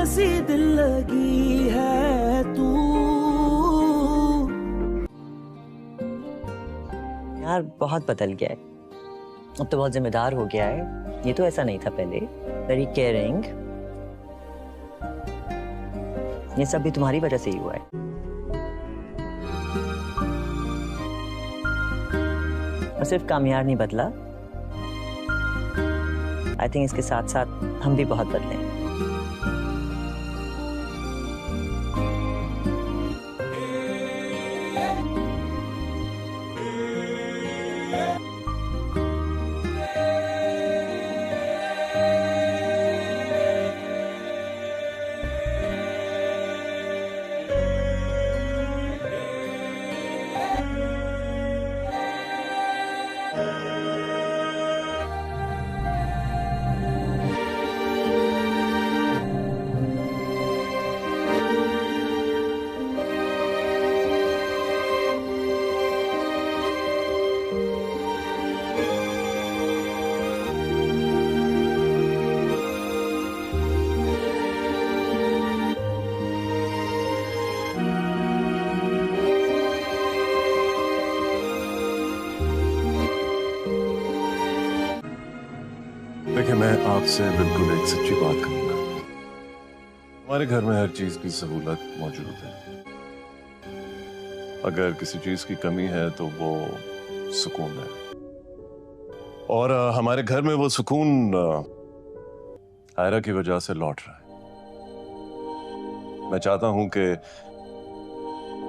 सी दिल लगी है तू। यार बहुत बदल गया है, अब तो बहुत जिम्मेदार हो गया है। ये तो ऐसा नहीं था पहले। Very caring. ये सब भी तुम्हारी वजह से ही हुआ है। और सिर्फ कामयाब नहीं बदला, आई थिंक इसके साथ साथ हम भी बहुत बदले हैं। देखिए, मैं आपसे बिल्कुल एक सच्ची बात करूंगा। हमारे घर में हर चीज की सहूलत मौजूद है। अगर किसी चीज की कमी है तो वो सुकून है, और हमारे घर में वो सुकून आयरा की वजह से लौट रहा है। मैं चाहता हूं कि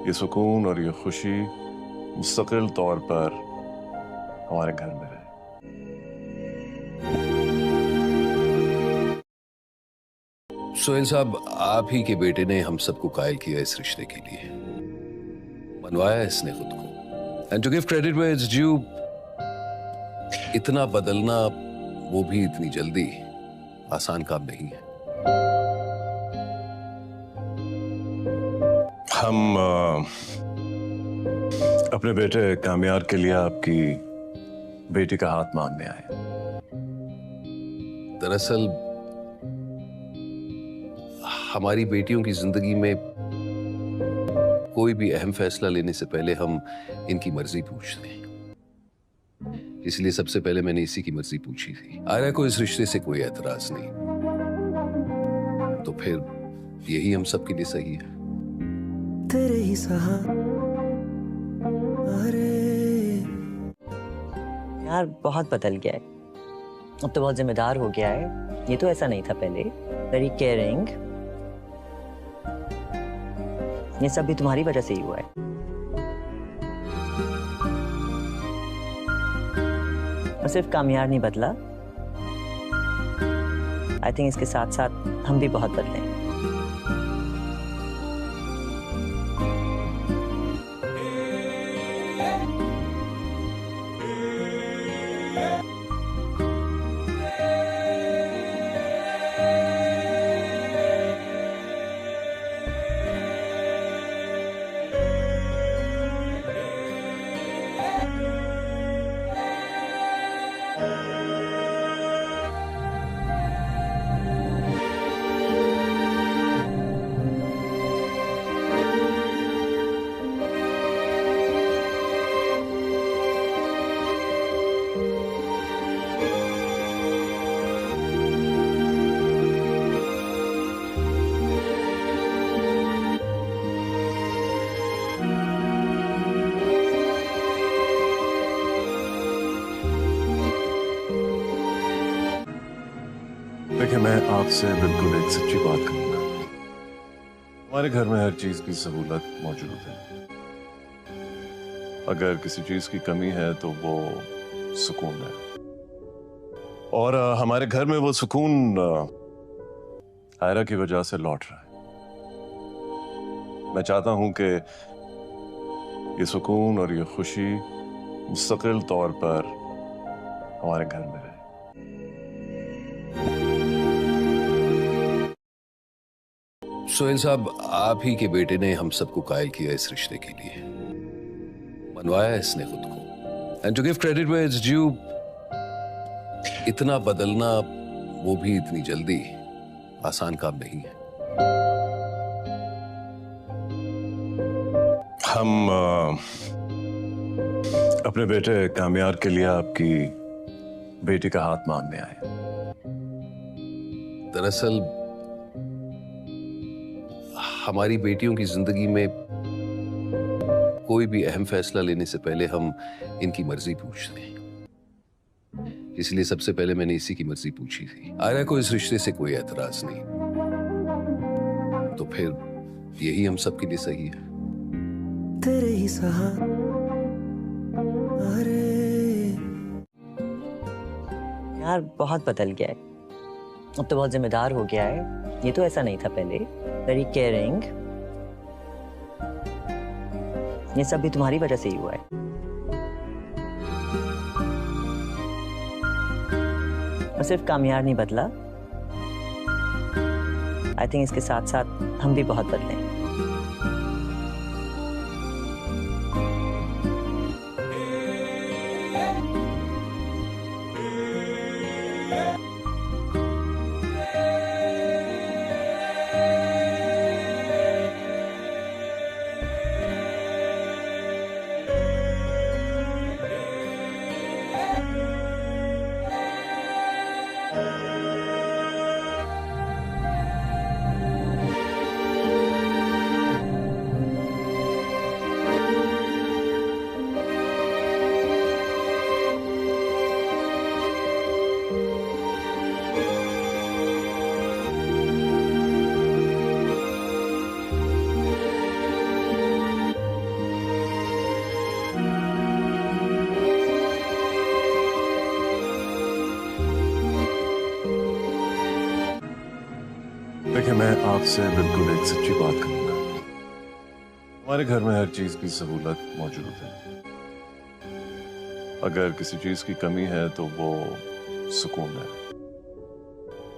ये सुकून और ये खुशी मुस्तकिल तौर पर हमारे घर में रहे। सोहेल साहब, आप ही के बेटे ने हम सबको कायल किया इस रिश्ते के लिए, बनवाया इसने खुद को। And to give credit where it's due, इतना बदलना, वो भी इतनी जल्दी, आसान काम नहीं है। हम अपने बेटे कामयाब के लिए आपकी बेटी का हाथ मांगने आए। दरअसल हमारी बेटियों की जिंदगी में कोई भी अहम फैसला लेने से पहले हम इनकी मर्जी पूछते हैं, इसलिए सबसे पहले मैंने इसी की मर्जी पूछी थी। आयरा को इस रिश्ते से कोई एतराज नहीं, तो फिर यही हम सबके लिए सही है। तेरे ही यार बहुत बदल गया है, अब तो बहुत जिम्मेदार हो गया है। ये तो ऐसा नहीं था पहले। Very caring. ये सब भी तुम्हारी वजह से ही हुआ है। और सिर्फ कामयाब नहीं बदला, आई थिंक इसके साथ साथ हम भी बहुत बदले हैं। देखिए, मैं आपसे बिल्कुल एक सच्ची बात करूंगा। हमारे घर में हर चीज की सहूलत मौजूद है। अगर किसी चीज की कमी है तो वो सुकून है, और हमारे घर में वो सुकून आयरा की वजह से लौट रहा है। मैं चाहता हूं कि ये सुकून और ये खुशी मुस्तकिल तौर पर हमारे घर में रहे। सोहेल साहब, आप ही के बेटे ने हम सबको कायल किया इस रिश्ते के लिए, बनवाया इसने खुद को। And to give credit where it's due, इतना बदलना, वो भी इतनी जल्दी, आसान काम नहीं है। हम अपने बेटे कामयार के लिए आपकी बेटी का हाथ मांगने आए। दरअसल हमारी बेटियों की जिंदगी में कोई भी अहम फैसला लेने से पहले हम इनकी मर्जी पूछते हैं। इसलिए सबसे पहले मैंने इसी की मर्जी पूछी थी। आयरा को इस रिश्ते से कोई एतराज नहीं, तो फिर यही हम सबके लिए सही है। तेरे ही सहा अरे यार बहुत बदल गया है, अब तो बहुत जिम्मेदार हो गया है। ये तो ऐसा नहीं था पहले। Very caring. ये सब भी तुम्हारी वजह से ही हुआ है। और सिर्फ कामयार नहीं बदला, आई थिंक इसके साथ साथ हम भी बहुत बदले हैं। देखिए, मैं आपसे बिल्कुल एक सच्ची बात करूंगा। हमारे घर में हर चीज की सहूलत मौजूद है। अगर किसी चीज की कमी है तो वो सुकून है,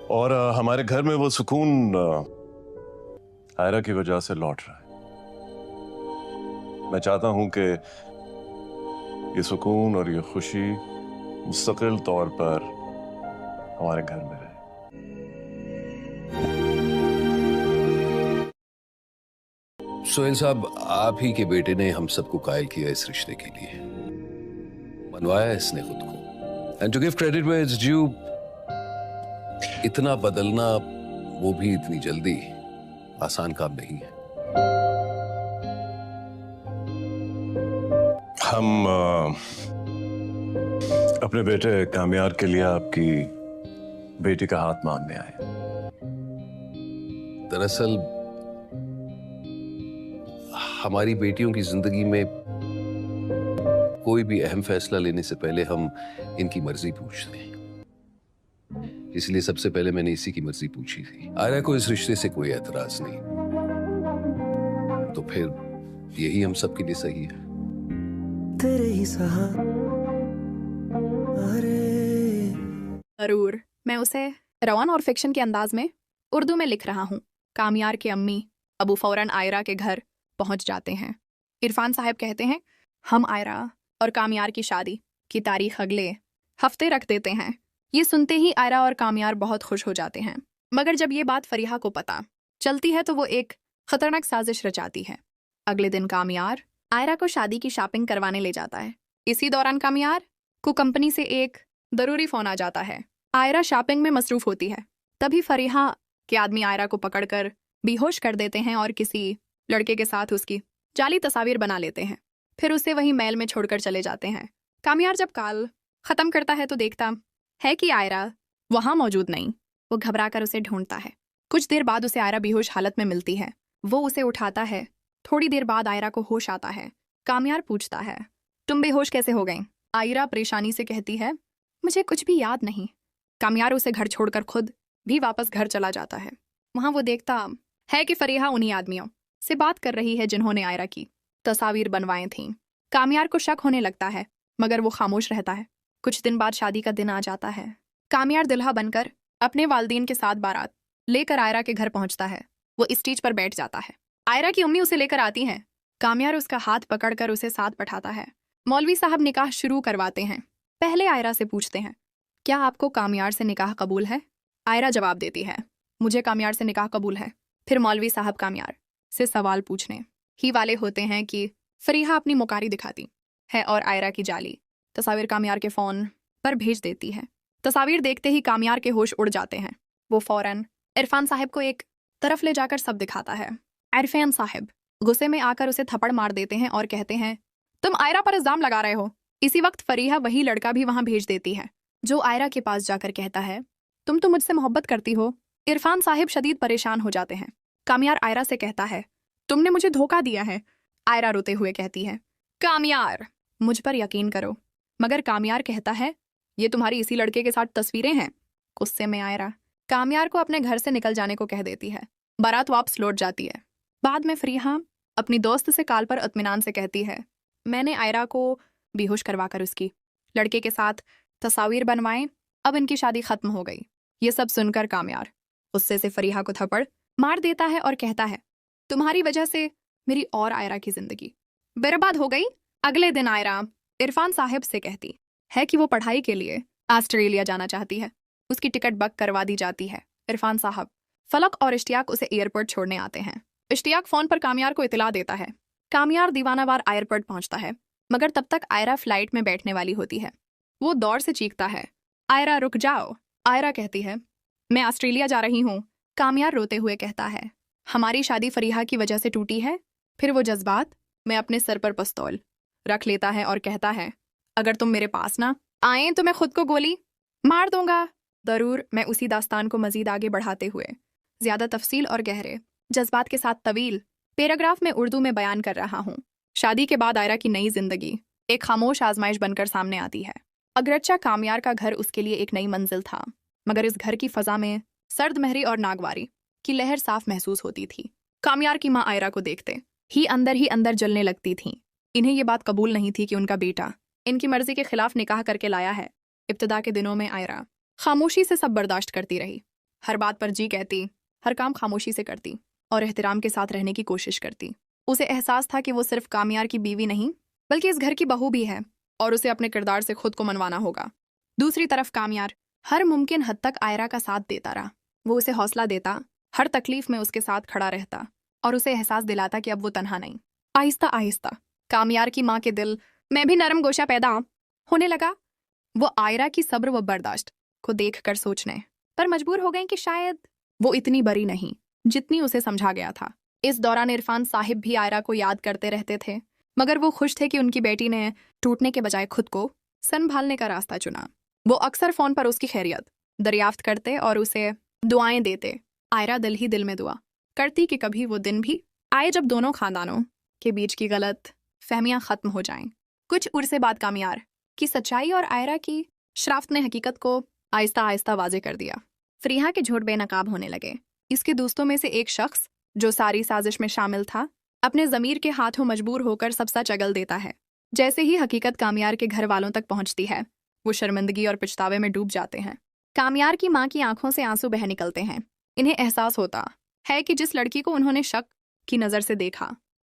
और हमारे घर में वो सुकून आयरा की वजह से लौट रहा है। मैं चाहता हूं कि ये सुकून और ये खुशी मुस्तकिल तौर पर हमारे घर में रहे। सोहेल साहब, आप ही के बेटे ने हम सबको कायल किया इस रिश्ते के लिए, मनवाया इसने खुद को। And to give credit where it's due, इतना बदलना, वो भी इतनी जल्दी, आसान काम नहीं है। हम अपने बेटे कामयार के लिए आपकी बेटी का हाथ मांगने आए। दरअसल हमारी बेटियों की जिंदगी में कोई भी अहम फैसला लेने से पहले हम इनकी मर्जी पूछते हैं। इसलिए सबसे पहले मैंने इसी की मर्जी पूछी थी। आयरा को इस रिश्ते से कोई एतराज नहीं, तो फिर यही हम सबके लिए सही है। तेरे ही सहा अरे जरूर, मैं उसे रवान और फिक्शन के अंदाज में उर्दू में लिख रहा हूँ। कामयार की अम्मी अबू फौरन आयरा के घर पहुंच जाते हैं। इरफान साहब कहते हैं, हम आयरा और कामयार की शादी की तारीख अगले हफ्ते रख देते हैं। ये सुनते ही आयरा और कामयार बहुत खुश हो जाते हैं, मगर जब ये बात फरीहा को पता चलती है तो वो एक खतरनाक साजिश रचाती है। अगले दिन कामयार आयरा को शादी की शॉपिंग करवाने ले जाता है। इसी दौरान कामयार को कंपनी से एक जरूरी फोन आ जाता है। आयरा शॉपिंग में मसरूफ होती है, तभी फरीहा के आदमी आयरा को पकड़कर बेहोश कर देते हैं और किसी लड़के के साथ उसकी जाली तस्वीर बना लेते हैं। फिर उसे वहीं महल में छोड़कर चले जाते हैं। कामयार जब कॉल खत्म करता है तो देखता है कि आयरा वहां मौजूद नहीं। वो घबराकर उसे ढूंढता है। कुछ देर बाद उसे आयरा बेहोश हालत में मिलती है। वो उसे उठाता है। थोड़ी देर बाद आयरा को होश आता है। कामयार पूछता है, तुम बेहोश कैसे हो गई? आयरा परेशानी से कहती है, मुझे कुछ भी याद नहीं। कामयार उसे घर छोड़कर खुद भी वापस घर चला जाता है। वहां वो देखता है कि फरीहा उन्हीं आदमियों से बात कर रही है जिन्होंने आयरा की तस्वीर बनवाई थीं। कामयार को शक होने लगता है, मगर वो खामोश रहता है। कुछ दिन बाद शादी का दिन आ जाता है। कामयार दुल्हा बनकर अपने वालिदैन के साथ बारात लेकर आयरा के घर पहुंचता है। वो स्टेज पर बैठ जाता है। आयरा की उम्मी उसे लेकर आती हैं। कामयार उसका हाथ पकड़कर उसे साथ बैठाता है। मौलवी साहब निकाह शुरू करवाते हैं। पहले आयरा से पूछते हैं, क्या आपको कामयार से निकाह कबूल है? आयरा जवाब देती है, मुझे कामयार से निकाह कबूल है। फिर मौलवी साहब कामयार से सवाल पूछने ही वाले होते हैं कि फरीहा अपनी मुकारी दिखाती है और आयरा की जाली तस्वीर कामयार के फ़ोन पर भेज देती है। तस्वीर देखते ही कामयार के होश उड़ जाते हैं। वो फौरन इरफान साहब को एक तरफ ले जाकर सब दिखाता है। इरफान साहब गुस्से में आकर उसे थप्पड़ मार देते हैं और कहते हैं, तुम आयरा पर इल्जाम लगा रहे हो। इसी वक्त फरीहा वही लड़का भी वहां भेज देती है जो आयरा के पास जाकर कहता है, तुम तो मुझसे मोहब्बत करती हो। इरफान साहिब शदीद परेशान हो जाते हैं। कामयार आयरा से कहता है, तुमने मुझे धोखा दिया है। आयरा रोते हुए कहती है, कामयार मुझ पर यकीन करो। मगर कामयार कहता है, ये तुम्हारी इसी लड़के के साथ तस्वीरें हैं। गुस्से में आयरा कामयार को अपने घर से निकल जाने को कह देती है। बारात वापस लौट जाती है। बाद में फरीहा अपनी दोस्त से काल पर इत्मीनान से कहती है, मैंने आयरा को बेहोश करवाकर उसकी लड़के के साथ तस्वीर बनवाएं, अब इनकी शादी खत्म हो गई। ये सब सुनकर कामयार गुस्से से फरीहा को थप्पड़ मार देता है और कहता है, तुम्हारी वजह से मेरी और आयरा की जिंदगी बर्बाद हो गई। अगले दिन आयरा इरफान साहब से कहती है कि वो पढ़ाई के लिए ऑस्ट्रेलिया जाना चाहती है। उसकी टिकट बुक करवा दी जाती है। इरफान साहब, फलक और इश्तियाक उसे एयरपोर्ट छोड़ने आते हैं। इश्तियाक फोन पर कामयार को इतला देता है। कामयार दीवानावार एयरपोर्ट पहुंचता है, मगर तब तक आयरा फ्लाइट में बैठने वाली होती है। वो दौड़ से चीखता है, आयरा रुक जाओ। आयरा कहती है, मैं ऑस्ट्रेलिया जा रही हूँ। कामयार रोते हुए कहता है, हमारी शादी फरीहा की वजह से टूटी है। फिर वो जज्बात में अपने सर पर पिस्तौल रख लेता है और कहता है, अगर तुम मेरे पास ना आए तो मैं खुद को गोली मार दूंगा। जरूर मैं उसी दास्तान को मजीद आगे बढ़ाते हुए ज्यादा तफसील और गहरे जज्बात के साथ तवील पैराग्राफ में उर्दू में बयान कर रहा हूँ। शादी के बाद आयरा की नई जिंदगी एक खामोश आजमाइश बनकर सामने आती है। अगरचा कामयार का घर उसके लिए एक नई मंजिल था, मगर इस घर की फजा में सर्द महरी और नागवारी की लहर साफ महसूस होती थी। कामयार की माँ आयरा को देखते ही अंदर जलने लगती थी। इन्हें ये बात कबूल नहीं थी कि उनका बेटा इनकी मर्जी के खिलाफ निकाह करके लाया है। इब्तदा के दिनों में आयरा खामोशी से सब बर्दाश्त करती रही। हर बात पर जी कहती, हर काम खामोशी से करती और एहतराम के साथ रहने की कोशिश करती। उसे एहसास था कि वो सिर्फ कामयार की बीवी नहीं बल्कि इस घर की बहू भी है और उसे अपने किरदार से खुद को मनवाना होगा। दूसरी तरफ कामयार हर मुमकिन हद तक आयरा का साथ देता रहा। वो उसे हौसला देता, हर तकलीफ में उसके साथ खड़ा रहता और उसे एहसास दिलाता कि अब वो तन्हा नहीं। आहिस्ता आहिस्ता कामयार की माँ के दिल में भी नरम गोशा पैदा होने लगा। वो आयरा की सब्र व बर्दाश्त को देखकर सोचने पर मजबूर हो गए कि शायद वो इतनी बड़ी नहीं जितनी उसे समझा गया था। इस दौरान इरफान साहिब भी आयरा को याद करते रहते थे, मगर वो खुश थे कि उनकी बेटी ने टूटने के बजाय खुद को संभालने का रास्ता चुना। वो अक्सर फोन पर उसकी खैरियत दरियाफ्त करते और उसे दुआएं देते। आयरा दिल ही दिल में दुआ करती कि कभी वो दिन भी आए जब दोनों खानदानों के बीच की गलत फहमियां खत्म हो जाएं। कुछ उर्से बाद कामयार की सच्चाई और आयरा की शराफत ने हकीकत को आहिस्ता आहिस्ता वाजे कर दिया। फरीहा के झूठ बेनकाब होने लगे। इसके दोस्तों में से एक शख्स जो सारी साजिश में शामिल था, अपने ज़मीर के हाथों मजबूर होकर सब सच अगल देता है। जैसे ही हकीकत कामयार के घर वालों तक पहुंचती है, वो शर्मिंदगी और पछतावे में डूब जाते हैं। कामयार की माँ की आंखों से आंसू बह निकलते हैं। इन्हें एहसास होता है कि जिस लड़की को उन्होंने शक की नज़र से देखा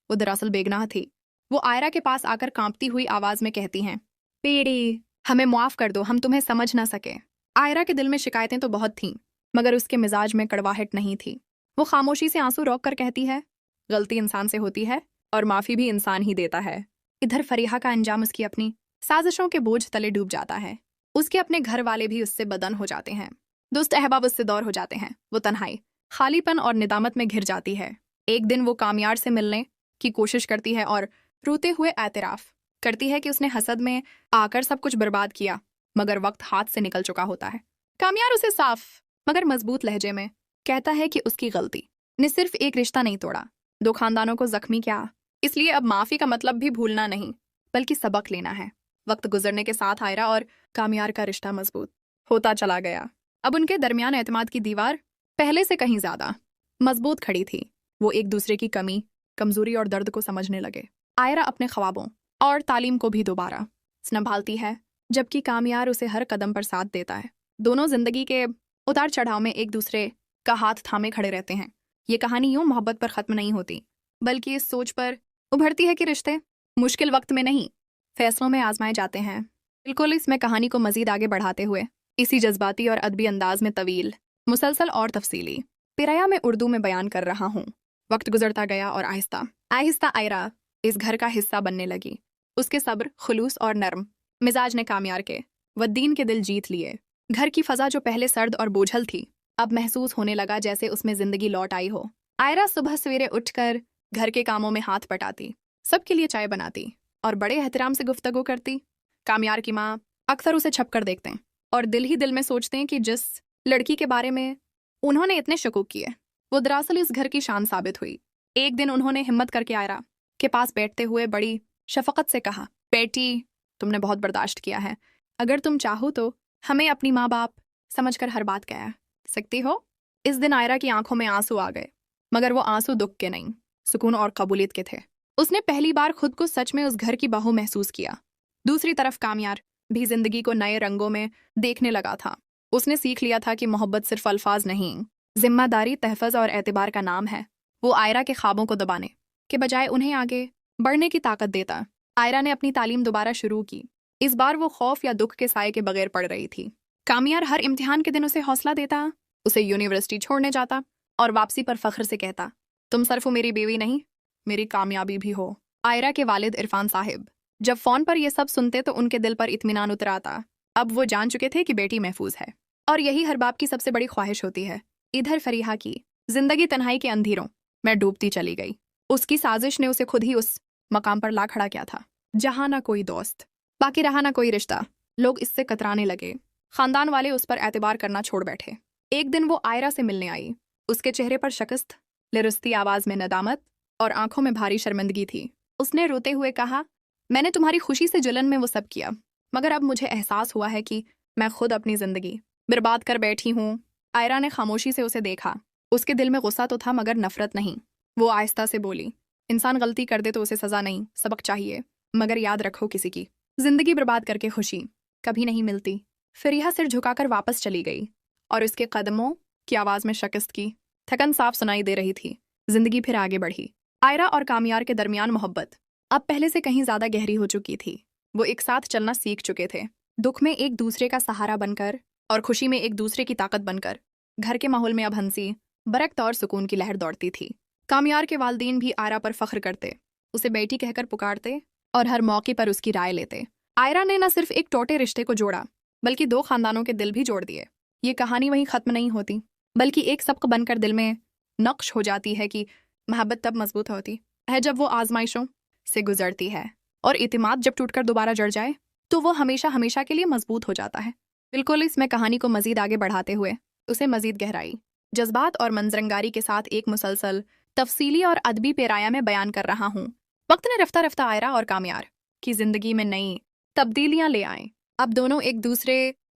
वो दरअसल बेगनाह थी। वो आयरा के पास आकर कांपती हुई आवाज में कहती हैं, पेड़ी हमें माफ कर दो, हम तुम्हें समझ ना सके। आयरा के दिल में शिकायतें तो बहुत थीं, मगर उसके मिजाज में कड़वाहट नहीं थी। वो खामोशी से आंसू रोक कर कहती है, गलती इंसान से होती है और माफी भी इंसान ही देता है। इधर फरीहा का अंजाम उसकी अपनी साजिशों के बोझ तले डूब जाता है। उसके अपने घर वाले भी उससे बदन हो जाते हैं। दोस्त अहबाब उससे दौर हो जाते हैं। वो तन्हाई, खालीपन और निदामत में घिर जाती है। एक दिन वो कामयार से मिलने की कोशिश करती है और रोते हुए एतराफ करती है कि उसने हसद में आकर सब कुछ बर्बाद किया, मगर वक्त हाथ से निकल चुका होता है। कामयार उसे साफ मगर मजबूत लहजे में कहता है कि उसकी गलती ने सिर्फ एक रिश्ता नहीं तोड़ा, 2 खानदानों को जख्मी किया। इसलिए अब माफी का मतलब भी भूलना नहीं बल्कि सबक लेना है। वक्त गुजरने के साथ आयरा और कामयार का रिश्ता मजबूत होता चला गया। अब उनके दरमियान एतमाद की दीवार पहले से कहीं ज्यादा मजबूत खड़ी थी। वो एक दूसरे की कमी, कमजोरी और दर्द को समझने लगे। आयरा अपने ख्वाबों और तालीम को भी दोबारा संभालती है, जबकि कामयार उसे हर कदम पर साथ देता है। दोनों जिंदगी के उतार चढ़ाव में एक दूसरे का हाथ थामे खड़े रहते हैं। ये कहानी यूं मोहब्बत पर खत्म नहीं होती, बल्कि इस सोच पर उभरती है कि रिश्ते मुश्किल वक्त में नहीं, फैसलों में आजमाए जाते हैं। बिल्कुल इसमें कहानी को मजीद आगे बढ़ाते हुए इसी जज्बाती और अदबी अंदाज में तवील, मुसलसल और तफसीली पिराया में उर्दू में बयान कर रहा हूँ। वक्त गुजरता गया और आहिस्ता आहिस्ता आयरा इस घर का हिस्सा बनने लगी। उसके सब्र, खुलूस और नर्म मिजाज ने कामयार के वद्दीन के दिल जीत लिए। घर की फजा जो पहले सर्द और बोझल थी, अब महसूस होने लगा जैसे उसमें जिंदगी लौट आई हो। आयरा सुबह सवेरे उठकर घर के कामों में हाथ बटाती, सबके लिए चाय बनाती और बड़े एहतराम से गुफ्तगू करती। कामयार की माँ अक्सर उसे छपकर देखते हैं और दिल ही दिल में सोचते हैं कि जिस लड़की के बारे में उन्होंने इतने शकूक किए, वो दरअसल इस घर की शान साबित हुई। एक दिन उन्होंने हिम्मत करके आयरा के पास बैठते हुए बड़ी शफकत से कहा, बेटी, तुमने बहुत बर्दाश्त किया है। अगर तुम चाहो तो हमें अपनी माँ बाप समझकर हर बात कह सकती हो। इस दिन आयरा की आंखों में आंसू आ गए, मगर वो आंसू दुख के नहीं, सुकून और कबूलियत के थे। उसने पहली बार खुद को सच में उस घर की बहू महसूस किया। दूसरी तरफ कामयार भी जिंदगी को नए रंगों में देखने लगा था। उसने सीख लिया था कि मोहब्बत सिर्फ अल्फाज नहीं, जिम्मेदारी, तहफ़्फ़ुज़ और एतबार का नाम है। वो आयरा के ख्वाबों को दबाने के बजाय उन्हें आगे बढ़ने की ताकत देता। आयरा ने अपनी तालीम दोबारा शुरू की। इस बार वो खौफ या दुख के साए के बगैर पढ़ रही थी। कामयार हर इम्तिहान के दिन उसे हौसला देता, उसे यूनिवर्सिटी छोड़ने जाता और वापसी पर फख्र से कहता, तुम सिर्फ मेरी बीवी नहीं, मेरी कामयाबी भी हो। आयरा के वालिद इरफान साहिब जब फ़ोन पर यह सब सुनते तो उनके दिल पर इत्मीनान उतर आता। अब वो जान चुके थे कि बेटी महफूज है और यही हर बाप की सबसे बड़ी ख्वाहिश होती है। इधर फरीहा की जिंदगी तन्हाई के अंधेरों में डूबती चली गई। उसकी साजिश ने उसे खुद ही उस मकाम पर ला खड़ा किया था जहां ना कोई दोस्त बाकी रहा, ना कोई रिश्ता। लोग इससे कतराने लगे, खानदान वाले उस पर एतबार करना छोड़ बैठे। एक दिन वो आयरा से मिलने आई। उसके चेहरे पर शिकस्त, लिरस्ती आवाज में नदामत और आंखों में भारी शर्मिंदगी थी। उसने रोते हुए कहा, मैंने तुम्हारी खुशी से जलन में वो सब किया, मगर अब मुझे एहसास हुआ है कि मैं खुद अपनी जिंदगी बर्बाद कर बैठी हूँ। आयरा ने खामोशी से उसे देखा। उसके दिल में गुस्सा तो था मगर नफरत नहीं। वो आहिस्ता से बोली, इंसान गलती कर दे तो उसे सजा नहीं, सबक चाहिए। मगर याद रखो, किसी की जिंदगी बर्बाद करके खुशी कभी नहीं मिलती। फरीहा सिर झुकाकर वापस चली गई और उसके कदमों की आवाज में शिकस्त की थकन साफ सुनाई दे रही थी। जिंदगी फिर आगे बढ़ी। आयरा और कामयार के दरमियान मोहब्बत अब पहले से कहीं ज्यादा गहरी हो चुकी थी। वो एक साथ चलना सीख चुके थे, दुख में एक दूसरे का सहारा बनकर और खुशी में एक दूसरे की ताकत बनकर। घर के माहौल में अब हंसी, बरकत और सुकून की लहर दौड़ती थी। कामयार के वालिदैन भी आयरा पर फख्र करते, उसे बेटी कहकर पुकारते और हर मौके पर उसकी राय लेते। आयरा ने न सिर्फ एक टूटे रिश्ते को जोड़ा, बल्कि दो खानदानों के दिल भी जोड़ दिए। ये कहानी वहीं खत्म नहीं होती, बल्कि एक सबक बनकर दिल में नक्श हो जाती है कि मोहब्बत तब मजबूत होती है जब वो आजमाइशों से गुजरती है, और इतिमाद जब टूटकर दोबारा जड़ जाए तो वो हमेशा हमेशा के लिए मजबूत हो जाता है। बिल्कुल इसमें कहानी को मजीद आगे बढ़ाते हुए उसे मजीद गहराई, जज्बात और मंजरंगारी के साथ एक मुसलसल, तफसीली और अदबी पेराया में बयान कर रहा हूँ। वक्त ने रफ्ता रफ्ता आयरा और कामयार की जिंदगी में नई तब्दीलियां ले आए। अब दोनों एक दूसरे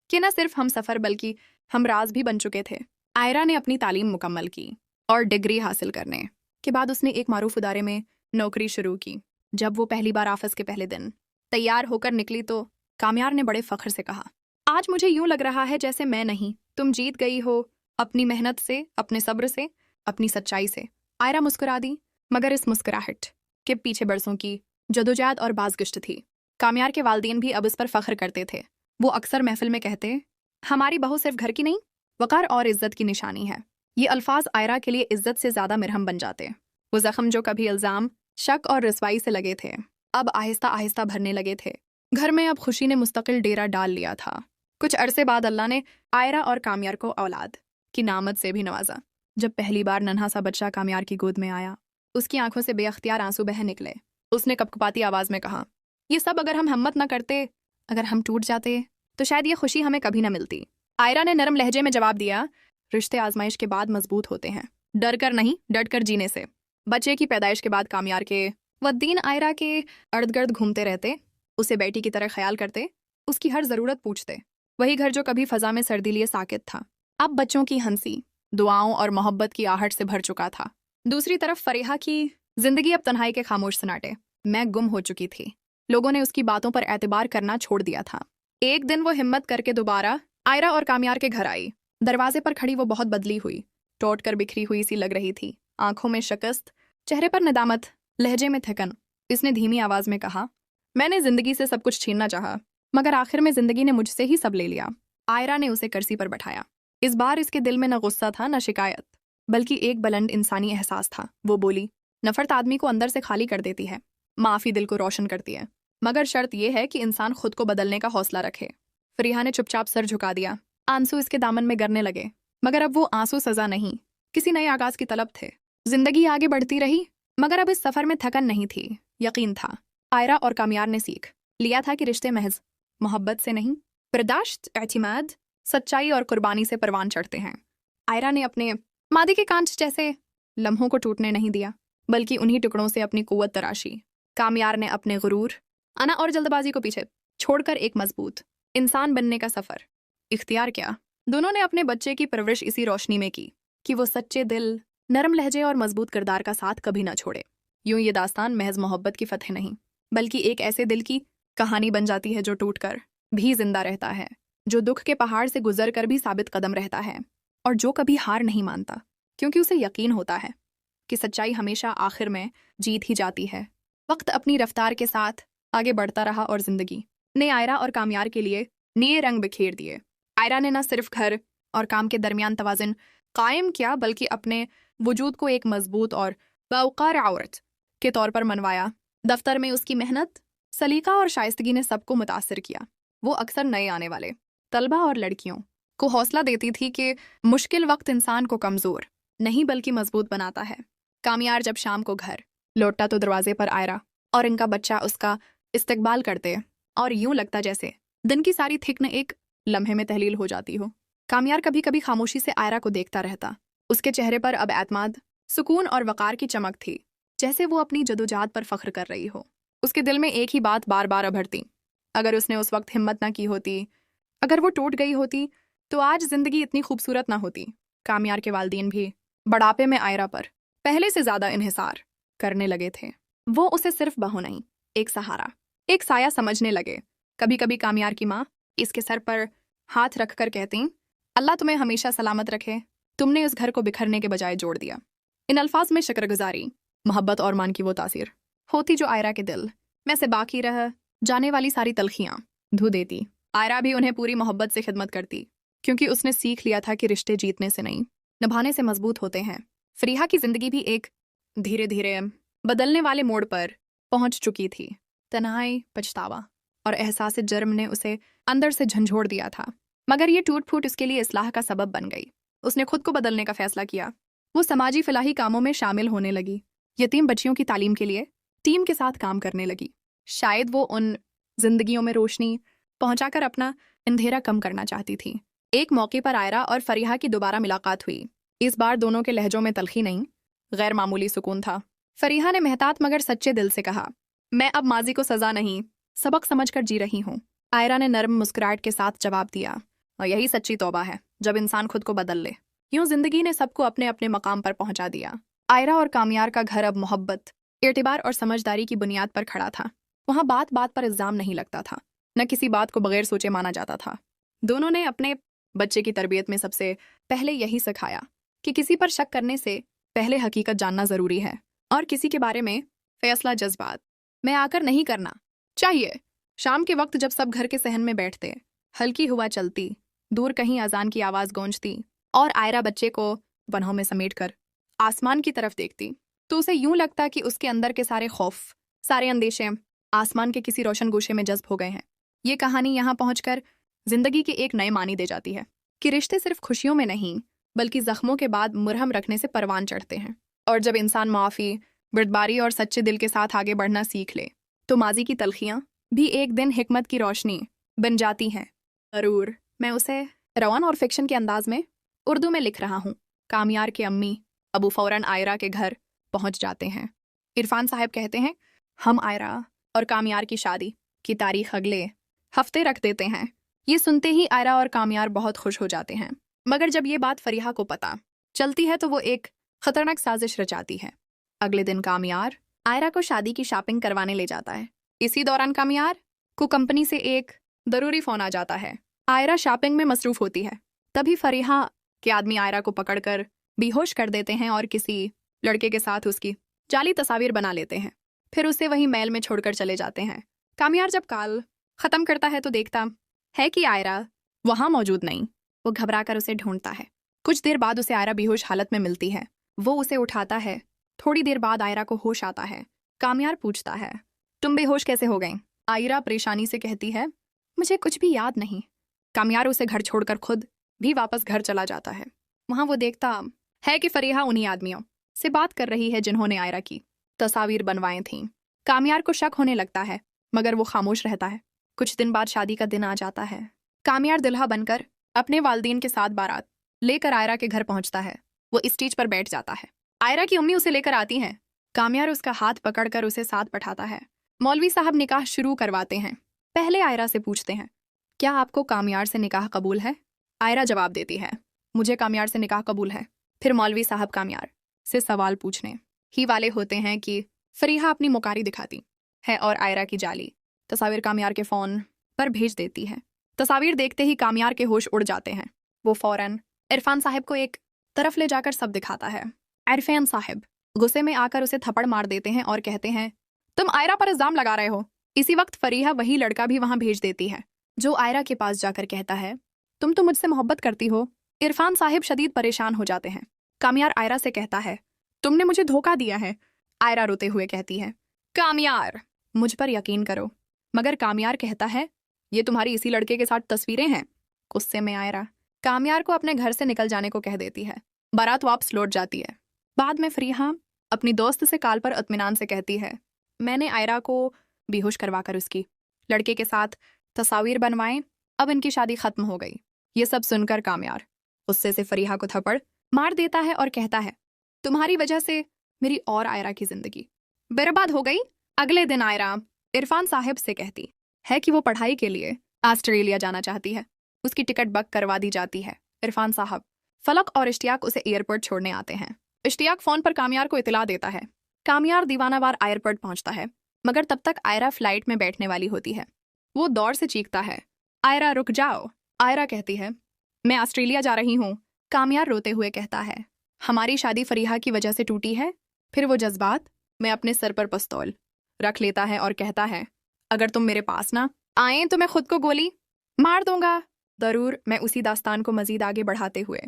के न सिर्फ हम सफ़र बल्कि हम राज भी बन चुके थे। आयरा ने अपनी तालीम मुकम्मल की और डिग्री हासिल करने के बाद उसने एक मारूफ इदारे में नौकरी शुरू की। जब वो पहली बार ऑफिस के पहले दिन तैयार होकर निकली तो कामयार ने बड़े फख्र से कहा, आज मुझे यूं लग रहा है जैसे मैं नहीं, तुम जीत गई हो, अपनी मेहनत से, अपने सब्र से, अपनी सच्चाई से। आयरा मुस्कुरा दी, मगर इस मुस्कुराहट के पीछे बरसों की जदोजहद और बाज़गिश्त थी। कामयार के वालिदैन भी अब इस पर फख्र करते थे। वो अक्सर महफिल में कहते, हमारी बहू सिर्फ घर की नहीं, वकार और इज्जत की निशानी है। ये अल्फाज आयरा के लिए इज्जत से ज्यादा मिरहम बन जाते। वो जख्म जो कभी इल्जाम, शक और रसवाई से लगे थे, अब आहिस्ता आहिस्ता भरने लगे थे। घर में अब खुशी ने मुस्तकिल डेरा डाल लिया था। कुछ अरसे बाद अल्लाह ने आयरा और कामयार को औलाद की नामत से भी नवाजा। जब पहली बार नन्हा सा बच्चा कामयार की गोद में आया, उसकी आंखों से बेअख्तियार आंसू बह निकले। उसने कपकपाती आवाज में कहा, ये सब अगर हम हिम्मत न करते, अगर हम टूट जाते, तो शायद ये खुशी हमें कभी न मिलती। आयरा ने नरम लहजे में जवाब दिया, रिश्ते आजमाइश के बाद मजबूत होते हैं, डर कर नहीं, डट कर जीने से। बच्चे की पैदाइश के बाद कामयार के वद्दीन आयरा के अर्द गिर्द घूमते रहते, उसे बेटी की तरह ख्याल करते, उसकी हर जरूरत पूछते। वही घर जो कभी फजा में सर्दी लिए साकित था, अब बच्चों की हंसी, दुआओं और मोहब्बत की आहट से भर चुका था। दूसरी तरफ फरीहा की जिंदगी अब तन्हाई के खामोश सन्नाटे में गुम हो चुकी थी। लोगों ने उसकी बातों पर एतबार करना छोड़ दिया था। एक दिन वो हिम्मत करके दोबारा आयरा और कामयार के घर आई। दरवाजे पर खड़ी वो बहुत बदली हुई, टूट कर बिखरी हुई सी लग रही थी। आंखों में शिकस्त, चेहरे पर नदामत, लहजे में थकन। इसने धीमी आवाज में कहा, मैंने जिंदगी से सब कुछ छीनना चाहा, मगर आखिर में जिंदगी ने मुझसे ही सब ले लिया। आयरा ने उसे कुर्सी पर बैठाया। इस बार इसके दिल में न गुस्सा था न शिकायत, बल्कि एक बुलंद इंसानी एहसास था। वो बोली, नफरत आदमी को अंदर से खाली कर देती है, माफ़ी दिल को रोशन करती है, मगर शर्त यह है कि इंसान खुद को बदलने का हौसला रखे। फरीहा ने चुपचाप सर झुका दिया। आंसू इसके दामन में गिरने लगे, मगर अब वो आंसू सजा नहीं, किसी नए आगाज की तलब थे। जिंदगी आगे बढ़ती रही, मगर अब इस सफर में थकन नहीं थी, यकीन था। आयरा और कामयार ने सीख लिया था कि रिश्ते महज मोहब्बत से नहीं, बर्दाश्त, एतमाद, सच्चाई और कुर्बानी से परवान चढ़ते हैं। आयरा ने अपने मादी के कांच जैसे लम्हों को टूटने नहीं दिया, बल्कि उन्हीं टुकड़ों से अपनी कुव्वत तराशी। कामयार ने अपने गुरूर, अना और जल्दबाजी को पीछे छोड़कर एक मजबूत इंसान बनने का सफर इख्तियार किया। दोनों ने अपने बच्चे की परवरिश इसी रोशनी में की कि वो सच्चे दिल, नरम लहजे और मजबूत किरदार का साथ कभी ना छोड़े। यूं ये दास्तान महज मोहब्बत की फतह नहीं, बल्कि एक ऐसे दिल की कहानी बन जाती है जो टूटकर भी जिंदा रहता है, जो दुख के पहाड़ से गुजर कर भी साबित कदम रहता है, और जो कभी हार नहीं मानता, क्योंकि उसे यकीन होता है कि सच्चाई हमेशा आखिर में जीत ही जाती है। वक्त अपनी रफ्तार के साथ आगे बढ़ता रहा और जिंदगी ने आयरा और कामयार के लिए नए रंग बिखेर दिए। आयरा ने न सिर्फ घर और काम के दरमियान तवाज़ुन कायम किया, बल्कि अपने वजूद को एक मजबूत और बावकार औरत के तौर पर मनवाया। दफ्तर में उसकी मेहनत, सलीका और शाइस्तगी ने सबको मुतासिर किया। वो अक्सर नए आने वाले तलबा और लड़कियों को हौसला देती थी कि मुश्किल वक्त इंसान को कमज़ोर नहीं बल्कि मजबूत बनाता है। कामयार जब शाम को घर लौटता तो दरवाजे पर आयरा और इनका बच्चा उसका इस्तकबाल करते, और यूं लगता जैसे दिन की सारी थिक न एक लम्हे में तहलील हो जाती हो। कामयार कभी कभी खामोशी से आयरा को देखता रहता। उसके चेहरे पर अब एतमाद, सुकून और वक़ार की चमक थी, जैसे वो अपनी जदोजहद पर फख्र कर रही हो। उसके दिल में एक ही बात बार बार उभरती, अगर उसने उस वक्त हिम्मत ना की होती, अगर वो टूट गई होती, तो आज जिंदगी इतनी खूबसूरत ना होती। कामयार के वालिदैन भी बढ़ापे में आयरा पर पहले से ज्यादा इन्हिसार करने लगे थे। वो उसे सिर्फ बहू नहीं, एक सहारा, एक साया समझने लगे। कभी कभी कामयार की माँ इसके सर पर हाथ रखकर कहती, अल्लाह तुम्हें हमेशा सलामत रखे, तुमने उस घर को बिखरने के बजाय जोड़ दिया। इन अल्फाज में शुक्रगुजारी, मोहब्बत और मान की वो तासीर होती जो आयरा के दिल में से बाकी रह जाने वाली सारी तलखियाँ धो देती। आयरा भी उन्हें पूरी मोहब्बत से खिदमत करती, क्योंकि उसने सीख लिया था कि रिश्ते जीतने से नहीं, निभाने से मजबूत होते हैं। फरीहा की जिंदगी भी एक धीरे धीरे बदलने वाले मोड़ पर पहुंच चुकी थी। तन्हाई, पछतावा और एहसास जर्म ने उसे अंदर से झंझोड़ दिया था, मगर ये टूट फूट उसके लिए इस्लाह का सबब बन गई। उसने खुद को बदलने का फैसला किया। वो समाजी फलाही कामों में शामिल होने लगी, यतीम बच्चियों की तालीम के लिए टीम के साथ काम करने लगी। शायद वो उन जिंदगियों में रोशनी पहुंचाकर अपना अंधेरा कम करना चाहती थी। एक मौके पर आयरा और फरीहा की दोबारा मुलाकात हुई। इस बार दोनों के लहजों में तलखी नहीं, गैर मामूली सुकून था। फरीहा ने मेहतात मगर सच्चे दिल से कहा, मैं अब माजी को सजा नहीं, सबक समझकर जी रही हूँ। आयरा ने नर्म मुस्कुराहट के साथ जवाब दिया, और यही सच्ची तौबा है, जब इंसान खुद को बदल ले। यूं जिंदगी ने सबको अपने अपने मकाम पर पहुंचा दिया। आयरा और कामयार का घर अब मोहब्बत, एतबार और समझदारी की बुनियाद पर खड़ा था। वहाँ बात बात पर इल्जाम नहीं लगता था, न किसी बात को बगैर सोचे माना जाता था। दोनों ने अपने बच्चे की तरबियत में सबसे पहले यही सिखाया कि किसी पर शक करने से पहले हकीकत जानना जरूरी है, और किसी के बारे में फैसला जज्बात में आकर नहीं करना चाहिए। शाम के वक्त जब सब घर के सहन में बैठते, हल्की हवा चलती, दूर कहीं अजान की आवाज गूंजती, और आयरा बच्चे को बन्हों में समेटकर आसमान की तरफ देखती, तो उसे यूं लगता कि उसके अंदर के सारे खौफ, सारे अंदेशे आसमान के किसी रोशन गोशे में जज्ब हो गए हैं। ये कहानी यहाँ पहुंचकर जिंदगी के एक नए मानी दे जाती है कि रिश्ते सिर्फ खुशियों में नहीं, बल्कि जख्मों के बाद मुरहम रखने से परवान चढ़ते हैं। और जब इंसान माफ़ी, बर्दबारी और सच्चे दिल के साथ आगे बढ़ना सीख ले, तो माजी की तलखियाँ भी एक दिन हिकमत की रोशनी बन जाती हैं। ज़रूर मैं उसे रवान और फिक्शन के अंदाज में उर्दू में लिख रहा हूँ। कामयार के अम्मी अबू फौरन आयरा के घर पहुँच जाते हैं। इरफान साहब कहते हैं, हम आयरा और कामयार की शादी की तारीख अगले हफ्ते रख देते हैं। ये सुनते ही आयरा और कामयार बहुत खुश हो जाते हैं, मगर जब ये बात फरीहा को पता चलती है तो वो एक खतरनाक साजिश रचाती है। अगले दिन कामयार आयरा को शादी की शॉपिंग करवाने ले जाता है। इसी दौरान कामयार को कंपनी से एक ज़रूरी फ़ोन आ जाता है। आयरा शॉपिंग में मसरूफ़ होती है, तभी फरीहा के आदमी आयरा को पकड़कर बेहोश कर देते हैं और किसी लड़के के साथ उसकी जाली तस्वीर बना लेते हैं। फिर उसे वहीं महल में छोड़कर चले जाते हैं। कामयार जब कॉल ख़त्म करता है तो देखता है कि आयरा वहाँ मौजूद नहीं। वो घबराकर उसे ढूंढता है, कुछ देर बाद उसे आयरा बेहोश हालत में मिलती है। वो उसे उठाता है। थोड़ी देर बाद आयरा को होश आता है। कामयार पूछता है, तुम बेहोश कैसे हो गई? आयरा परेशानी से कहती है, मुझे कुछ भी याद नहीं। कामयार उसे घर छोड़कर खुद भी वापस घर चला जाता है। वहां वो देखता है कि फरीहा उन्हीं आदमियों से बात कर रही है जिन्होंने आयरा की तस्वीर बनवाई थीं। कामयार को शक होने लगता है, मगर वो खामोश रहता है। कुछ दिन बाद शादी का दिन आ जाता है। कामयार दुल्हा बनकर अपने वालिदैन के साथ बारात लेकर आयरा के घर पहुंचता है। वो स्टेज पर बैठ जाता है। आयरा की अम्मी उसे लेकर आती हैं। कामयार उसका हाथ पकड़कर उसे साथ बैठाता है। मौलवी साहब निकाह शुरू करवाते हैं। पहले आयरा से पूछते हैं, क्या आपको कामयार से निकाह कबूल है? आयरा जवाब देती है, मुझे कामयार से निकाह कबूल है। फिर मौलवी साहब कामयार से सवाल पूछने ही वाले होते हैं कि फरीहा अपनी मुकारी दिखाती है और आयरा की जाली तस्वीर कामयार के फ़ोन पर भेज देती है। तस्वीर देखते ही कामयार के होश उड़ जाते हैं। वो फौरन इरफान साहब को एक तरफ ले जाकर सब दिखाता है। इरफान साहब गुस्से में आकर उसे थप्पड़ मार देते हैं और कहते हैं, तुम आयरा पर इल्जाम लगा रहे हो। इसी वक्त फरीहा वही लड़का भी वहां भेज देती है जो आयरा के पास जाकर कहता है, तुम तो मुझसे मोहब्बत करती हो। इरफान साहिब शदीद परेशान हो जाते हैं। कामयार आयरा से कहता है, तुमने मुझे धोखा दिया है। आयरा रोते हुए कहती है, कामयार मुझ पर यकीन करो। मगर कामयार कहता है, ये तुम्हारी इसी लड़के के साथ तस्वीरें हैं। गुस्से में आयरा कामयार को अपने घर से निकल जाने को कह देती है। बारात वापस लौट जाती है। बाद में फरीहा अपनी दोस्त से कॉल पर इत्मीनान से कहती है, मैंने आयरा को बेहोश करवाकर उसकी लड़के के साथ तस्वीर बनवाएं। अब इनकी शादी खत्म हो गई। ये सब सुनकर कामयार गुस्से से फरीहा को थप्पड़ मार देता है और कहता है, तुम्हारी वजह से मेरी और आयरा की जिंदगी बर्बाद हो गई। अगले दिन आयरा इरफान साहिब से कहती है कि वो पढ़ाई के लिए ऑस्ट्रेलिया जाना चाहती है। उसकी टिकट बुक करवा दी जाती है। इरफान साहब, फलक और इश्तियाक उसे एयरपोर्ट छोड़ने आते हैं। इश्तियाक फोन पर कामयार को इतला देता है। कामयार दीवानावार एयरपोर्ट पहुंचता है, मगर तब तक आयरा फ्लाइट में बैठने वाली होती है। वो दौड़ से चीखता है, आयरा रुक जाओ। आयरा कहती है, मैं ऑस्ट्रेलिया जा रही हूँ। कामयार रोते हुए कहता है, हमारी शादी फरीहा की वजह से टूटी है। फिर वो जज्बात में अपने सर पर पिस्तौल रख लेता है और कहता है, अगर तुम मेरे पास ना आए तो मैं खुद को गोली मार दूंगा। जरूर मैं उसी दास्तान को मजीद आगे बढ़ाते हुए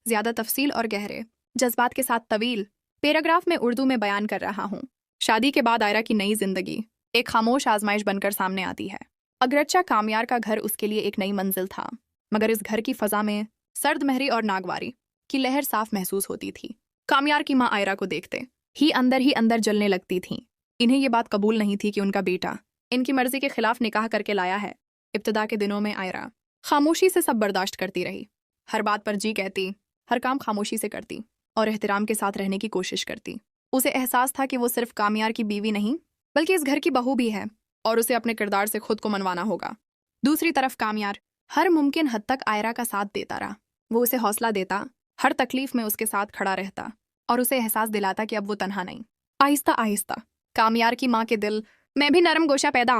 ज्यादा तफसील और गहरे जज्बात के साथ तवील पैराग्राफ में उर्दू में बयान कर रहा हूँ। शादी के बाद आयरा की नई जिंदगी एक खामोश आजमाइश बनकर सामने आती है। अगरचा कामयार का घर उसके लिए एक नई मंजिल था, मगर इस घर की फजा में सर्द महरी और नागवारी की लहर साफ महसूस होती थी। कामयार की माँ आयरा को देखते ही अंदर जलने लगती थी। इन्हें ये बात कबूल नहीं थी कि उनका बेटा इनकी मर्जी के खिलाफ निकाह करके लाया है। इब्तदा के दिनों में आयरा खामोशी से सब बर्दाश्त करती रही। हर बात पर जी कहती, हर काम खामोशी से करती और एहतराम के साथ रहने की कोशिश करती। उसे एहसास था कि वो सिर्फ कामयार की बीवी नहीं बल्कि इस घर की बहू भी है और उसे अपने किरदार से खुद को मनवाना होगा। दूसरी तरफ कामयार हर मुमकिन हद तक आयरा का साथ देता रहा। वो उसे हौसला देता, हर तकलीफ में उसके साथ खड़ा रहता और उसे एहसास दिलाता कि अब वो तन्हा नहीं। आहिस्ता आहिस्ता कामयार की माँ के दिल में भी नरम गोशा पैदा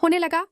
होने लगा।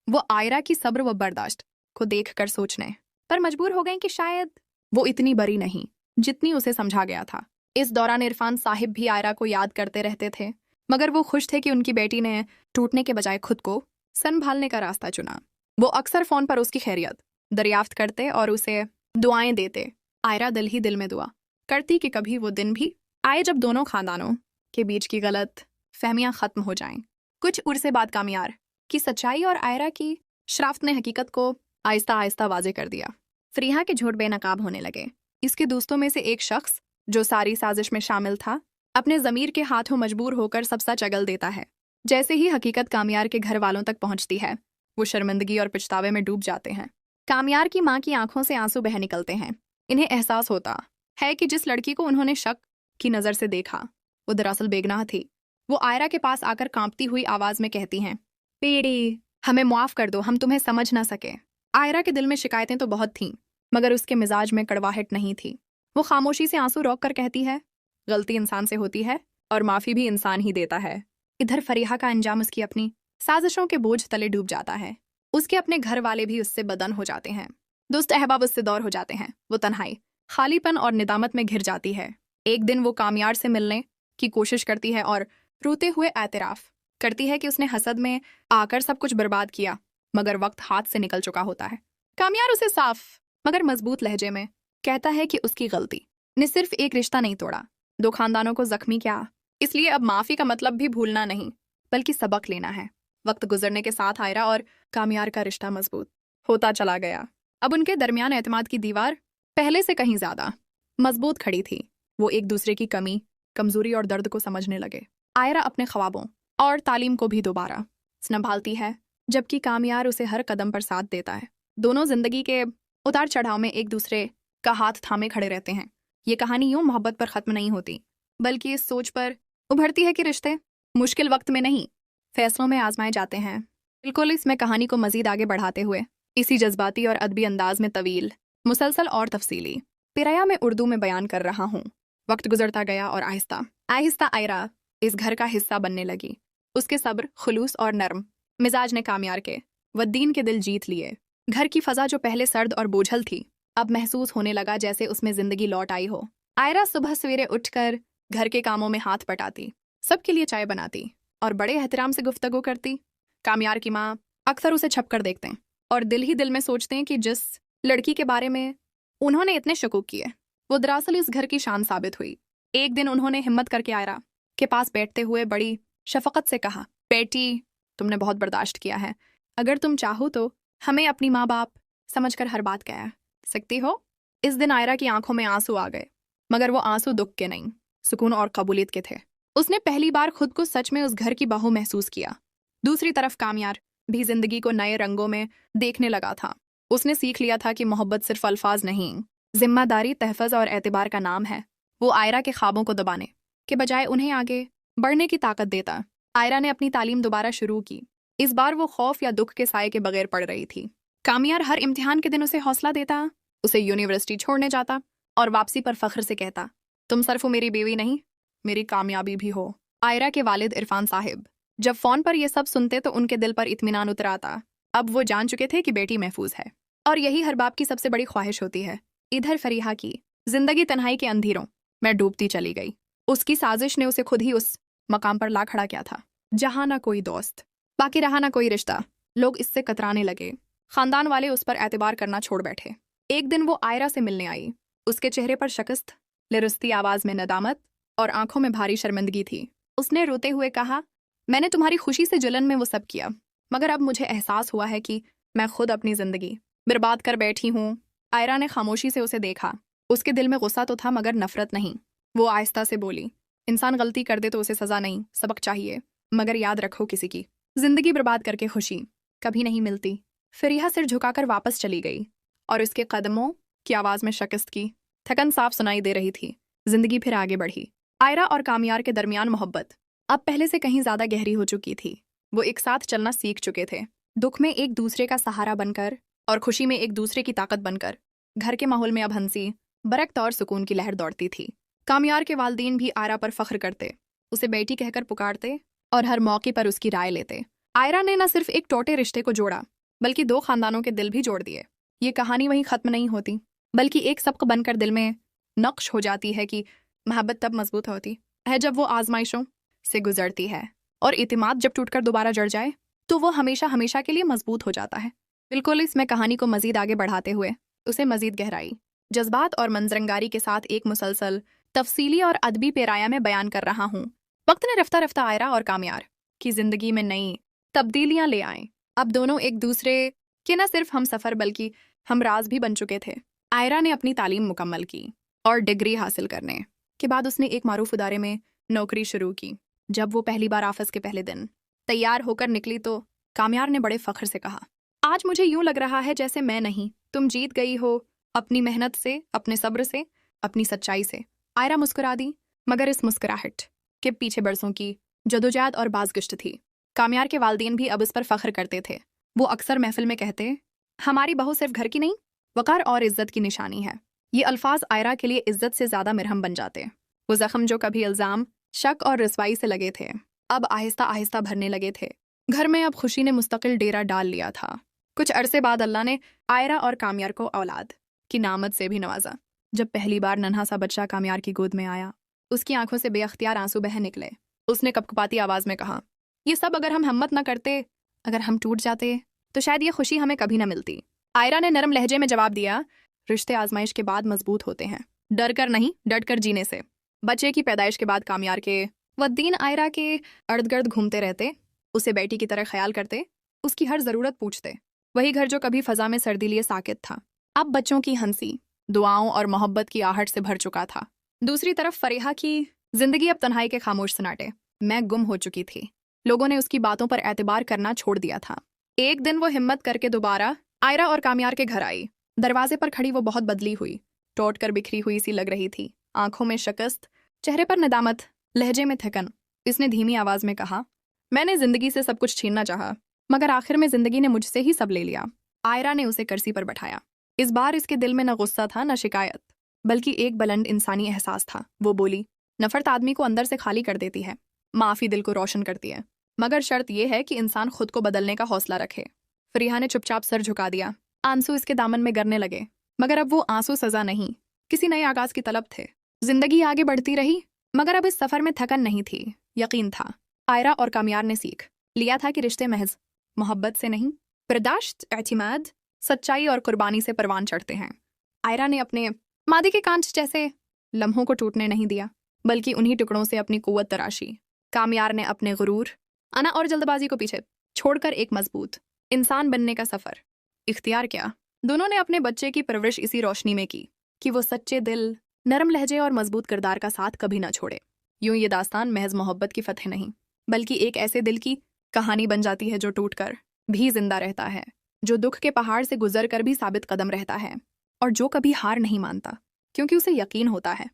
वो आयरा की सब्र व बर्दाश्त को देखकर सोचने पर मजबूर हो गई कि शायद वो इतनी बड़ी नहीं जितनी उसे समझा गया था। इस दौरान इरफान साहिब भी आयरा को याद करते रहते थे, मगर वो खुश थे कि उनकी बेटी ने टूटने के बजाय खुद को संभालने का रास्ता चुना। वो अक्सर फोन पर उसकी खैरियत दरियाफ्त करते और उसे दुआएं देते। आयरा दिल ही दिल में दुआ करती कि कभी वो दिन भी आए जब दोनों खानदानों के बीच की गलत फहमियां खत्म हो जाएं। कुछ उर्से बाद कामयार की सच्चाई और आयरा की शराफत ने हकीकत को आहिस्ता आहिस्ता वाजे कर दिया। फरीहा के झूठ बेनकाब होने लगे। इसके दोस्तों में से एक शख्स जो सारी साजिश में शामिल था, अपने ज़मीर के हाथों मजबूर होकर सब सच अगल देता है। जैसे ही हकीकत कामयार के घर वालों तक पहुंचती है, वो शर्मिंदगी और पछतावे में डूब जाते हैं। कामयार की माँ की आंखों से आंसू बह निकलते हैं। इन्हें एहसास होता है कि जिस लड़की को उन्होंने शक की नज़र से देखा वो दरअसल बेगनाह थी। वो आयरा के पास आकर कांपती हुई आवाज में कहती हैं, पीड़ी हमें माफ कर दो, हम तुम्हें समझ ना सके। आयरा के दिल में शिकायतें तो बहुत थीं, मगर उसके मिजाज में कड़वाहट नहीं थी। वो खामोशी से आंसू रोक कर कहती है, गलती इंसान से होती है और माफी भी इंसान ही देता है। इधर फरीहा का अंजाम उसकी अपनी साजिशों के बोझ तले डूब जाता है। उसके अपने घर वाले भी उससे बदन हो जाते हैं। दोस्त अहबाब उससे दौर हो जाते हैं। वो तन्हाई, खालीपन और निदामत में घिर जाती है। एक दिन वो कामयार से मिलने की कोशिश करती है और रोते हुए एतराफ करती है कि उसने हसद में आकर सब कुछ बर्बाद किया, मगर वक्त हाथ से निकल चुका होता है। कामयार उसे साफ मगर मजबूत लहजे में कहता है कि उसकी गलती ने सिर्फ एक रिश्ता नहीं तोड़ा, 2 खानदानों को जख्मी किया। इसलिए अब माफी का मतलब भी भूलना नहीं, बल्कि सबक लेना है। वक्त गुजरने के साथ आयरा और कामयार का रिश्ता मजबूत होता चला गया। अब उनके दरमियान एतमाद की दीवार पहले से कहीं ज्यादा मजबूत खड़ी थी। वो एक दूसरे की कमी, कमजोरी और दर्द को समझने लगे। आयरा अपने ख्वाबों और तालीम को भी दोबारा संभालती है, जबकि कामयार उसे हर कदम पर साथ देता है। दोनों जिंदगी के उतार चढ़ाव में एक दूसरे का हाथ थामे खड़े रहते हैं। ये कहानी यूं मोहब्बत पर खत्म नहीं होती, बल्कि इस सोच पर उभरती है कि रिश्ते मुश्किल वक्त में नहीं, फैसलों में आजमाए जाते हैं। बिल्कुल इसमें कहानी को मजीद आगे बढ़ाते हुए इसी जज्बाती और अदबी अंदाज में तवील, मुसलसल और तफसीली पिराया में उर्दू में बयान कर रहा हूँ। वक्त गुजरता गया और आहिस्ता आहिस्ता आयरा इस घर का हिस्सा बनने लगी। उसके सब्र, खुलूस और नर्म मिजाज ने कामयार के वद्दीन के दिल जीत लिए। घर की फजा जो पहले सर्द और बोझल थी, अब महसूस होने लगा जैसे उसमें जिंदगी लौट आई हो। आयरा सुबह सवेरे उठकर घर के कामों में हाथ बटाती, सबके लिए चाय बनाती और बड़े एहतराम से गुफ्तगू करती। कामयार की माँ अक्सर उसे छप कर देखते हैं और दिल ही दिल में सोचते हैं कि जिस लड़की के बारे में उन्होंने इतने शकूक किए, वो दरअसल इस घर की शान साबित हुई। एक दिन उन्होंने हिम्मत करके आयरा के पास बैठते हुए बड़ी शफकत से कहा, बेटी, तुमने बहुत बर्दाश्त किया है। अगर तुम चाहो तो हमें अपनी माँ बाप समझकर हर बात कह सकती हो। इस दिन आयरा की आंखों में आंसू आ गए, मगर वो आंसू दुख के नहीं, सुकून और कबूलियत के थे। उसने पहली बार खुद को सच में उस घर की बहू महसूस किया। दूसरी तरफ कामयार भी जिंदगी को नए रंगों में देखने लगा था। उसने सीख लिया था कि मोहब्बत सिर्फ अल्फाज नहीं, जिम्मेदारी, तहफ़्फ़ुज़ और एतबार का नाम है। वो आयरा के ख्वाबों को दबाने के बजाय उन्हें आगे बढ़ने की ताकत देता। आयरा ने अपनी तालीम दोबारा शुरू की। इस बार वो खौफ या दुख के साए के बगैर पढ़ रही थी। कामयार हर इम्तिहान के दिन उसे हौसला देता, उसे यूनिवर्सिटी छोड़ने जाता और वापसी पर फख्र से कहता, तुम सिर्फ मेरी बीवी नहीं, मेरी कामयाबी भी हो। आयरा के वालिद इरफान साहिब जब फोन पर ये सब सुनते तो उनके दिल पर इत्मीनान उतर आता। अब वो जान चुके थे कि बेटी महफूज है, और यही हर बाप की सबसे बड़ी ख्वाहिश होती है। इधर फरीहा की जिंदगी तन्हाई के अंधेरों में डूबती चली गई। उसकी साजिश ने उसे खुद ही उस मकाम पर ला खड़ा किया था जहां ना कोई दोस्त बाकी रहा, ना कोई रिश्ता। लोग इससे कतराने लगे, खानदान वाले उस पर एतबार करना छोड़ बैठे। एक दिन वो आयरा से मिलने आई। उसके चेहरे पर शिकस्त, लिरस्ती आवाज में नदामत और आंखों में भारी शर्मिंदगी थी। उसने रोते हुए कहा, मैंने तुम्हारी खुशी से जलन में वो सब किया, मगर अब मुझे एहसास हुआ है कि मैं खुद अपनी जिंदगी बर्बाद कर बैठी हूँ। आयरा ने खामोशी से उसे देखा। उसके दिल में गुस्सा तो था मगर नफरत नहीं। वो आहिस्ता से बोली, इंसान गलती कर दे तो उसे सजा नहीं, सबक चाहिए। मगर याद रखो, किसी की जिंदगी बर्बाद करके खुशी कभी नहीं मिलती। फरीहा सिर झुकाकर वापस चली गई और उसके कदमों की आवाज में शिकस्त की थकन साफ सुनाई दे रही थी। जिंदगी फिर आगे बढ़ी। आयरा और कामयार के दरमियान मोहब्बत अब पहले से कहीं ज्यादा गहरी हो चुकी थी। वो एक साथ चलना सीख चुके थे, दुख में एक दूसरे का सहारा बनकर और खुशी में एक दूसरे की ताकत बनकर। घर के माहौल में अब हंसी, बरकत और सुकून की लहर दौड़ती थी। कामयार के वालिदैन भी आयरा पर फख्र करते, उसे बेटी कहकर पुकारते और हर मौके पर उसकी राय लेते। आयरा ने न सिर्फ एक टूटे रिश्ते को जोड़ा, बल्कि 2 खानदानों के दिल भी जोड़ दिए। ये कहानी वहीं खत्म नहीं होती, बल्कि एक सबक बनकर दिल में नक्श हो जाती है कि मोहब्बत तब मजबूत होती है जब वो आजमाइशों से गुजरती है, और इतिमाद जब टूटकर दोबारा जड़ जाए तो वो हमेशा हमेशा के लिए मजबूत हो जाता है। बिल्कुल इसमें कहानी को मजीद आगे बढ़ाते हुए उसे मजीद गहराई, जज्बात और मंजरंगारी के साथ एक मुसलसल, तफसीली और अदबी पेराया में बयान कर रहा हूँ। वक्त ने रफ्ता रफ्ता आयरा और कामयार की जिंदगी में नई तब्दीलियां ले आए। अब दोनों एक दूसरे के न सिर्फ हम सफ़र बल्कि हम राज भी बन चुके थे। आयरा ने अपनी तालीम मुकम्मल की और डिग्री हासिल करने के बाद उसने एक मारूफ इदारे में नौकरी शुरू की। जब वो पहली बार ऑफिस के पहले दिन तैयार होकर निकली तो कामयार ने बड़े फख्र से कहा, आज मुझे यूं लग रहा है जैसे मैं नहीं, तुम जीत गई हो, अपनी मेहनत से, अपने सब्र से, अपनी सच्चाई से। आयरा मुस्कुरा दी, मगर इस मुस्कुराहट के पीछे बरसों की जदोजहद और बाज़गश्त थी। कामयार के वालिदैन भी अब इस पर फख्र करते थे। वो अक्सर महफिल में कहते, हमारी बहू सिर्फ घर की नहीं, वकार और इज्जत की निशानी है। ये अल्फाज आयरा के लिए इज्जत से ज्यादा मरहम बन जाते। वो जख्म जो कभी इल्जाम, शक और रसवाई से लगे थे, अब आहिस्ता आहिस्ता भरने लगे थे। घर में अब खुशी ने मुस्तकिल डेरा डाल लिया था। कुछ अरसे बाद अल्लाह ने आयरा और कामयार को औलाद की नामत से भी नवाजा। जब पहली बार नन्हा सा बच्चा कामयार की गोद में आया, उसकी आंखों से बेअख्तियार आंसू बह निकले। उसने कपकपाती आवाज में कहा, ये सब अगर हम हिम्मत न करते, अगर हम टूट जाते, तो शायद ये खुशी हमें कभी न मिलती। आयरा ने नरम लहजे में जवाब दिया, रिश्ते आजमाइश के बाद मजबूत होते हैं, डर कर नहीं, डट कर जीने से। बच्चे की पैदाइश के बाद कामयार के वद्दीन आयरा के अर्द गिर्द घूमते रहते, उसे बेटी की तरह ख्याल करते, उसकी हर जरूरत पूछते। वही घर जो कभी फजा में सर्दी लिए साकित था, अब बच्चों की हंसी, दुआओं और मोहब्बत की आहट से भर चुका था। दूसरी तरफ फरीहा की जिंदगी अब तन्हाई के खामोश सन्नाटे में गुम हो चुकी थी। लोगों ने उसकी बातों पर एतबार करना छोड़ दिया था। एक दिन वो हिम्मत करके दोबारा आयरा और कामयार के घर आई। दरवाजे पर खड़ी वो बहुत बदली हुई, टूट कर बिखरी हुई सी लग रही थी, आंखों में शिकस्त, चेहरे पर निदामत, लहजे में थकन। इसने धीमी आवाज में कहा, मैंने जिंदगी से सब कुछ छीनना चाहा, मगर आखिर में जिंदगी ने मुझसे ही सब ले लिया। आयरा ने उसे कुर्सी पर बैठाया। इस बार इसके दिल में न गुस्सा था न शिकायत, बल्कि एक बुलंद इंसानी एहसास था। वो बोली, नफरत आदमी को अंदर से खाली कर देती है, माफी दिल को रोशन करती है, मगर शर्त यह है कि इंसान खुद को बदलने का हौसला रखे। फरीहा ने चुपचाप सर झुका दिया। आंसू इसके दामन में गिरने लगे, मगर अब वो आंसू सजा नहीं, किसी नए आगाज की तलब थे। जिंदगी आगे बढ़ती रही, मगर अब इस सफर में थकन नहीं थी, यकीन था। आयरा और कामयार ने सीख लिया था कि रिश्ते महज मोहब्बत से नहीं, बर्दाश्त, एतमाद, सच्चाई और कुर्बानी से परवान चढ़ते हैं। आयरा ने अपने मादी के कांच जैसे लम्हों को टूटने नहीं दिया, बल्कि उन्हीं टुकड़ों से अपनी कुव्वत तराशी। कामयार ने अपने गुरूर, अना और जल्दबाजी को पीछे छोड़कर एक मजबूत इंसान बनने का सफर इख्तियार किया। दोनों ने अपने बच्चे की परवरिश इसी रोशनी में की कि वो सच्चे दिल, नरम लहजे और मजबूत किरदार का साथ कभी ना छोड़े। यूं ये दास्तान महज मोहब्बत की फतह नहीं, बल्कि एक ऐसे दिल की कहानी बन जाती है जो टूटकर भी जिंदा रहता है, जो दुख के पहाड़ से गुजर कर भी साबित कदम रहता है, और जो कभी हार नहीं मानता, क्योंकि उसे यकीन होता है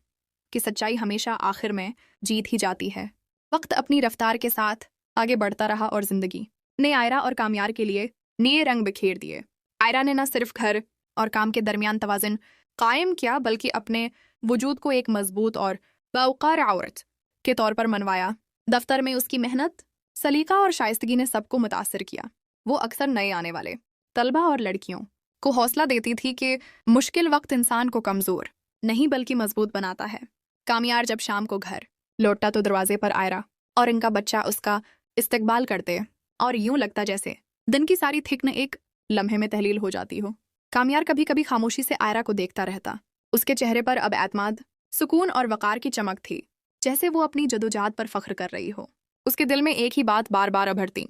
कि सच्चाई हमेशा आखिर में जीत ही जाती है। वक्त अपनी रफ्तार के साथ आगे बढ़ता रहा और जिंदगी ने आयरा और कामयार के लिए नए रंग बिखेर दिए। आयरा ने न सिर्फ घर और काम के दरमियान तवाज़ुन कायम किया, बल्कि अपने वजूद को एक मजबूत और बावकार औरत के तौर पर मनवाया। दफ्तर में उसकी मेहनत, सलीका और शाइस्तगी ने सबको मुतासर किया। वो अक्सर नए आने वाले तलबा और लड़कियों को हौसला देती थी कि मुश्किल वक्त इंसान को कमज़ोर नहीं बल्कि मजबूत बनाता है। कामयार जब शाम को घर लौटा तो दरवाजे पर आयरा और इनका बच्चा उसका इस्तकबाल करते, और यूं लगता जैसे दिन की सारी थिकन एक लम्हे में तहलील हो जाती हो। कामयार कभी कभी खामोशी से आयरा को देखता रहता। उसके चेहरे पर अब एतमाद, सुकून और वक़ार की चमक थी, जैसे वो अपनी जदोजहद पर फख्र कर रही हो। उसके दिल में एक ही बात बार बार उभरती,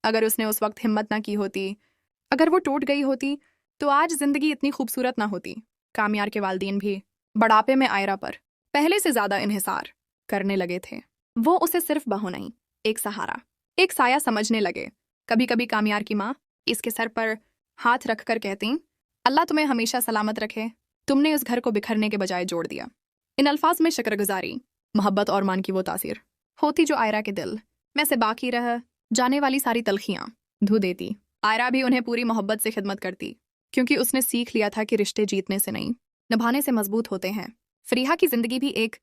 अगर उसने उस वक्त हिम्मत ना की होती, अगर वो टूट गई होती, तो आज जिंदगी इतनी खूबसूरत ना होती। कामयार के वालिदैन भी बढ़ापे में आयरा पर पहले से ज्यादा इन्हिसार करने लगे थे। वो उसे सिर्फ बहू नहीं, एक सहारा, एक साया समझने लगे। कभी कभी कामयार की माँ इसके सर पर हाथ रखकर कहती, अल्लाह तुम्हें हमेशा सलामत रखे, तुमने उस घर को बिखरने के बजाय जोड़ दिया। इन अल्फाज में शुक्रगुजारी, मोहब्बत और मान की वो तासीर होती जो आयरा के दिल में से बाकी रह जाने वाली सारी तलखियाँ धो देती। आयरा भी उन्हें पूरी मोहब्बत से खिदमत करती, क्योंकि उसने सीख लिया था कि रिश्ते जीतने से नहीं, निभाने से मजबूत होते हैं। फरीहा की जिंदगी भी एक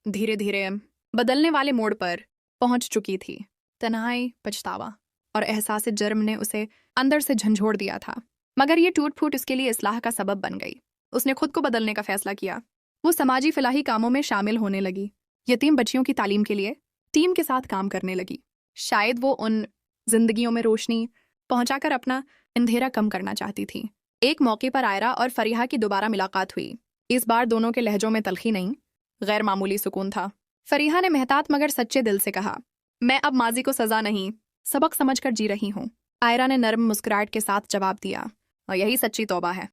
धीरे धीरे बदलने वाले मोड़ पर पहुंच चुकी थी। तन्हाई, पछतावा और एहसास जर्म ने उसे अंदर से झंझोड़ दिया था, मगर ये टूट फूट उसके लिए इस्लाह का सबब बन गई। उसने खुद को बदलने का फैसला किया। वो समाजी फलाही कामों में शामिल होने लगी, यतीम बच्चियों की तालीम के लिए टीम के साथ काम करने लगी। शायद वो उन जिंदगियों में रोशनी पहुंचाकर अपना अंधेरा कम करना चाहती थी। एक मौके पर आयरा और फरीहा की दोबारा मुलाकात हुई। इस बार दोनों के लहजों में तलखी नहीं, गैर मामूली सुकून था। फरीहा ने मेहतात मगर सच्चे दिल से कहा, मैं अब माजी को सजा नहीं, सबक समझकर जी रही हूँ। आयरा ने नर्म मुस्कुराहट के साथ जवाब दिया, और यही सच्ची तौबा है।